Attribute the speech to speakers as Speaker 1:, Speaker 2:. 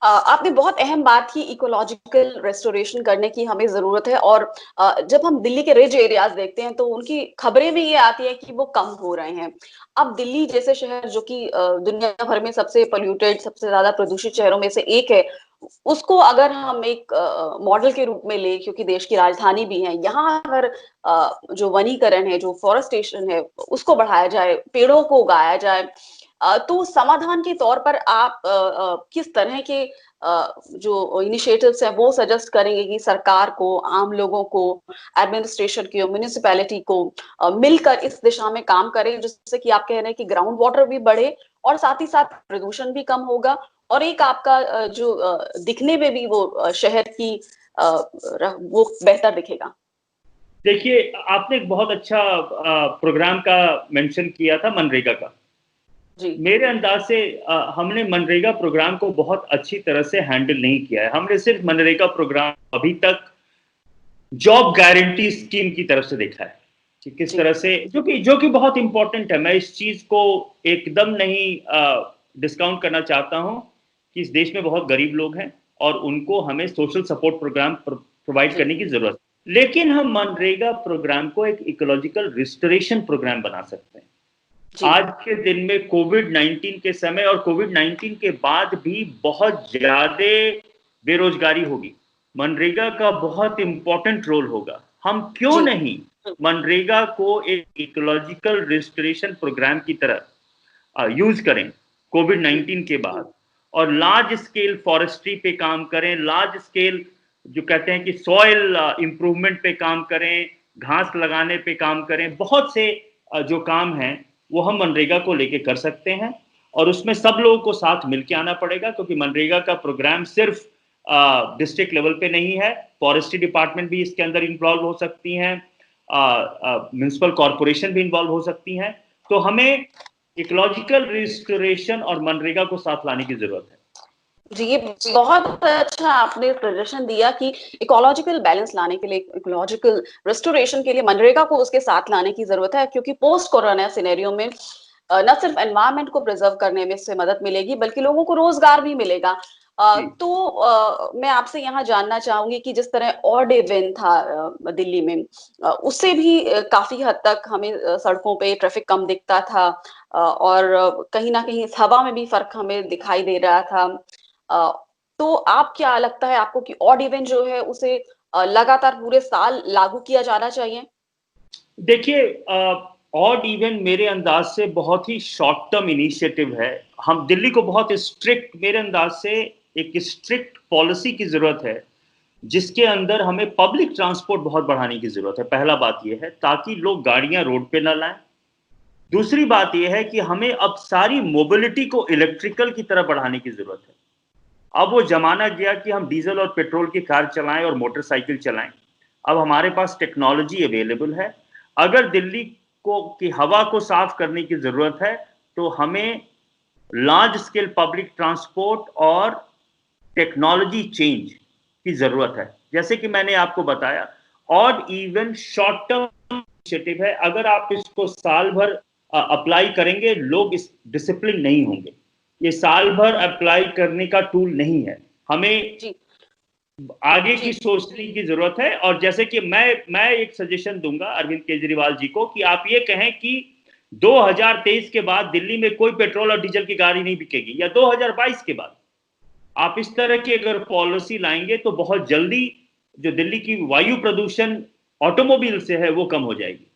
Speaker 1: आपने बहुत अहम बात की, इकोलॉजिकल रेस्टोरेशन करने की हमें ज़रूरत है। और जब हम दिल्ली के रिज एरियाज़ देखते हैं तो उनकी खबरें भी ये आती हैं कि वो कम हो रहे हैं। अब दिल्ली जैसे शहर जो कि दुनिया भर में सबसे पॉल्यूटेड, सबसे ज़्यादा प्रदूषित शहरों में से एक है, उसको अगर हम एक मॉडल के रूप में लें, क्योंकि देश की राजधानी भी है, यहाँ अगर जो वनीकरण है, जो फ़ॉरेस्टेशन है, उसको बढ़ाया जाए, पेड़ों को उगाया जाए, तो समाधान के तौर पर आप किस तरह के जो इनिशिएटिव्स हैं वो सजेस्ट करेंगे कि सरकार को, आम लोगों को, एडमिनिस्ट्रेशन को, म्युनिसिपैलिटी को मिलकर इस दिशा में काम करें, जिससे कि आप कह रहे हैं कि ग्राउंड वाटर भी बढ़े और साथ ही साथ प्रदूषण भी कम होगा और एक आपका जो दिखने में भी वो शहर की वो बेहतर दिखेगा।
Speaker 2: देखिए, आपने एक बहुत अच्छा प्रोग्राम का मेंशन किया था, मनरेगा का।
Speaker 1: जी।
Speaker 2: मेरे अंदाज से हमने मनरेगा प्रोग्राम को बहुत अच्छी तरह से हैंडल नहीं किया है। हमने सिर्फ मनरेगा प्रोग्राम अभी तक जॉब गारंटी स्कीम की तरफ से देखा है कि किस
Speaker 1: जी।
Speaker 2: तरह से, जो कि बहुत इंपॉर्टेंट है। मैं इस चीज को एकदम नहीं डिस्काउंट करना चाहता हूं कि इस देश में बहुत गरीब लोग हैं और उनको हमें सोशल सपोर्ट प्रोग्राम प्रोवाइड
Speaker 1: जी।
Speaker 2: करने की जरूरत है। लेकिन हम मनरेगा प्रोग्राम को एक इकोलॉजिकल रिस्टोरेशन प्रोग्राम बना सकते हैं।
Speaker 1: जी।
Speaker 2: आज के दिन में कोविड-19 के समय और कोविड-19 के बाद भी बहुत ज्यादा बेरोजगारी होगी। मनरेगा का बहुत इंपॉर्टेंट रोल होगा। हम क्यों
Speaker 1: जी।
Speaker 2: नहीं मनरेगा को एक इकोलॉजिकल रिस्टोरेशन प्रोग्राम की तरह यूज करें
Speaker 1: जी।
Speaker 2: कोविड-19 के बाद, और लार्ज स्केल फॉरेस्ट्री पे काम करें, लार्ज स्केल जो कहते हैं कि सॉइल इंप्रूवमेंट पे काम करें, घास लगाने पे काम करें। बहुत से जो काम हैं वो हम मनरेगा को लेके कर सकते हैं और उसमें सब लोगों को साथ मिलके आना पड़ेगा, क्योंकि मनरेगा का प्रोग्राम सिर्फ डिस्ट्रिक्ट लेवल पे नहीं है। फॉरेस्ट्री डिपार्टमेंट भी इसके अंदर इन्वॉल्व हो सकती हैं, म्युनिसिपल कॉरपोरेशन भी इन्वॉल्व हो सकती हैं। तो हमें इकोलॉजिकल रिस्टोरेशन और मनरेगा को साथ लाने की जरूरत है।
Speaker 1: जी, ये बहुत अच्छा आपने सजेशन दिया कि इकोलॉजिकल बैलेंस लाने के लिए, इकोलॉजिकल रिस्टोरेशन के लिए मनरेगा को उसके साथ लाने की जरूरत है, क्योंकि पोस्ट कोरोना सिनेरियो में न सिर्फ एनवायरनमेंट को प्रिजर्व करने में इससे मदद मिलेगी, बल्कि लोगों को रोजगार भी मिलेगा। तो मैं आपसे यहाँ जानना चाहूंगी कि जिस तरह ऑड इवन था दिल्ली में, उससे भी काफी हद तक हमें सड़कों पे ट्रैफिक कम दिखता था, और कहीं ना कहीं इस हवा में भी फर्क हमें दिखाई दे रहा था। अ, तो आप क्या लगता है आपको कि ऑड इवन जो है उसे लगातार पूरे साल लागू किया जाना चाहिए?
Speaker 2: देखिए, ऑड इवन मेरे अंदाज से बहुत ही शॉर्ट टर्म इनिशिएटिव है। हम दिल्ली को बहुत स्ट्रिक्ट, मेरे अंदाज से एक स्ट्रिक्ट पॉलिसी की जरूरत है, जिसके अंदर हमें पब्लिक ट्रांसपोर्ट बहुत बढ़ाने की जरूरत है। पहला बात यह है, ताकि लोग गाड़ियां रोड पे ना लाएं। दूसरी बात यह है कि हमें अब सारी मोबिलिटी को इलेक्ट्रिकल की तरफ बढ़ाने की जरूरत है। अब वो जमाना गया कि हम डीजल और पेट्रोल की कार चलाएं और मोटरसाइकिल चलाएं। अब हमारे पास टेक्नोलॉजी अवेलेबल है। अगर दिल्ली को की हवा को साफ करने की जरूरत है, तो हमें लार्ज स्केल पब्लिक ट्रांसपोर्ट और टेक्नोलॉजी चेंज की जरूरत है। जैसे कि मैंने आपको बताया, odd even short term initiative है। अगर आप इसको साल भर अप्लाई करेंगे, लोग इस डिसिप्लिन नहीं होंगे। ये साल भर अप्लाई करने का टूल नहीं है। हमें
Speaker 1: जी।
Speaker 2: आगे की
Speaker 1: जी।
Speaker 2: सोचने की जरूरत है। और जैसे कि मैं एक सजेशन दूंगा अरविंद केजरीवाल जी को कि आप ये कहें कि 2023 के बाद दिल्ली में कोई पेट्रोल और डीजल की गाड़ी नहीं बिकेगी, या 2022 के बाद। आप इस तरह की अगर पॉलिसी लाएंगे तो बहुत जल्दी जो दिल्ली की वायु प्रदूषण ऑटोमोबाइल से है वो कम हो जाएगी।